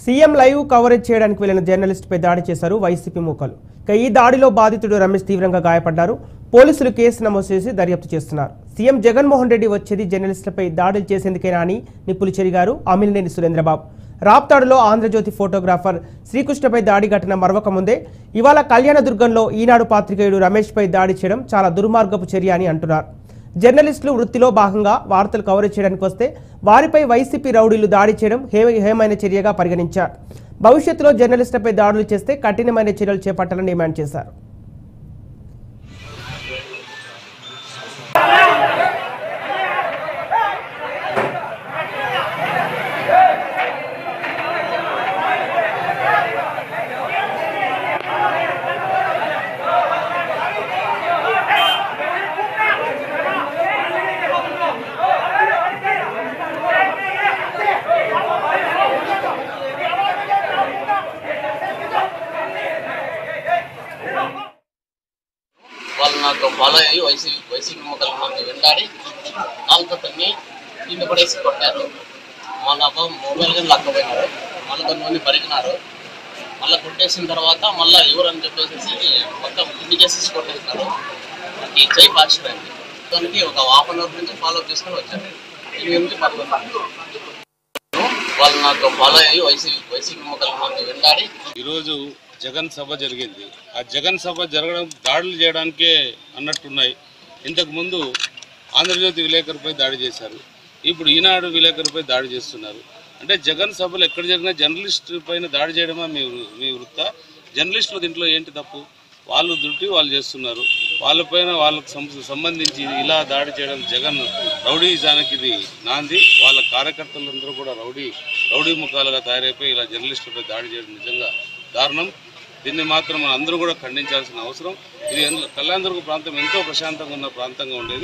CM live coverage చేయడానికి వెళ్లిన జర్నలిస్టుపై దాడి చేశారు వైసీపీ మూకలు. ఈ దాడిలో బాధితుడు రమేష్ తీవ్రంగా గాయపడ్డారు. పోలీసులు కేసు నమోదు చేసి దర్యాప్తు చేస్తున్నారు. సీఎం జగన్మోహన్ రెడ్డి వచ్చేది జర్నలిస్టులపై దాడులు చేసేందుకేనా అని నిప్పులు చెరిగారు అమిలినేని సురేంద్రబాబు. రాప్తాడులో ఆంధ్రజ్యోతి ఫోటోగ్రాఫర్ శ్రీకృష్ణపై దాడి ఘటన మరవక ముందే ఇవాళ కళ్యాణదుర్గంలో ఈనాడు పాత్రికేయుడు రమేష్పై దాడి చేయడం చాలా దుర్మార్గపు చర్య అని అంటున్నారు. జర్నలిస్టులు వృత్తిలో భాగంగా వార్తలు కవరేజ్ చేయడానికి వస్తే వారిపై వైసీపీ రౌడీలు దాడి చేయడం హేయమైన చర్యగా పరిగణించారు. భవిష్యత్తులో జర్నలిస్టులపై దాడులు చేస్తే కఠినమైన చర్యలు చేపట్టాలని డిమాండ్ చేశారు. వాళ్ళు నాకు ఫాలో అయ్యి వైసీపీ మొక్కలు నన్ను వెంటాడి కాలుతో తన్ని కింద పడేసి కొట్టారు. మళ్ళీ మొబైల్ కానీ లక్కపోయినారు. మళ్ళీ కొంతమంది పరిగినారు. మళ్ళీ కొట్టేసిన తర్వాత మళ్ళీ ఎవరని చెప్పేసి మొత్తం కింది కేసేసి కొట్టేసినారు. నాకు చేయి పాచిపోయింది. దానికి ఒక హాఫ్ అన్ అవర్ నుంచి ఫాలో చేసుకొని వచ్చారు. 8-10 వాళ్ళు నాకు ఫాలో అయ్యి వైసీపీ మొక్కలు నన్ను వెంటాడి ఈరోజు జగన్ సభ జరిగింది. ఆ జగన్ సభ జరగడం దాడులు చేయడానికే అన్నట్టున్నాయి. ఇంతకుముందు ఆంధ్రజ్యోతి విలేకరుపై దాడి చేశారు. ఇప్పుడు ఈనాడు విలేకరుపై దాడి చేస్తున్నారు. అంటే జగన్ సభలు ఎక్కడ జరిగినా జర్నలిస్టు పైన దాడి చేయడమా మీ వృత్త? జర్నలిస్టులు దీంట్లో ఏంటి తప్పు? వాళ్ళు దుడ్డి వాళ్ళు చేస్తున్నారు. వాళ్ళపైన వాళ్ళకు సంబంధించి ఇలా దాడి చేయడం జగన్ రౌడీజానికి ఇది నాంది. వాళ్ళ కార్యకర్తలందరూ కూడా రౌడీ ముఖాలుగా తయారైపోయి ఇలా జర్నలిస్టులపై దాడి చేయడం నిజంగా దారుణం. దీన్ని మాత్రం మనం అందరూ కూడా ఖండించాల్సిన అవసరం. ఇది కళ్యాణదుర్గ ప్రాంతం ఎంతో ప్రశాంతంగా ఉన్న ప్రాంతంగా ఉండేది.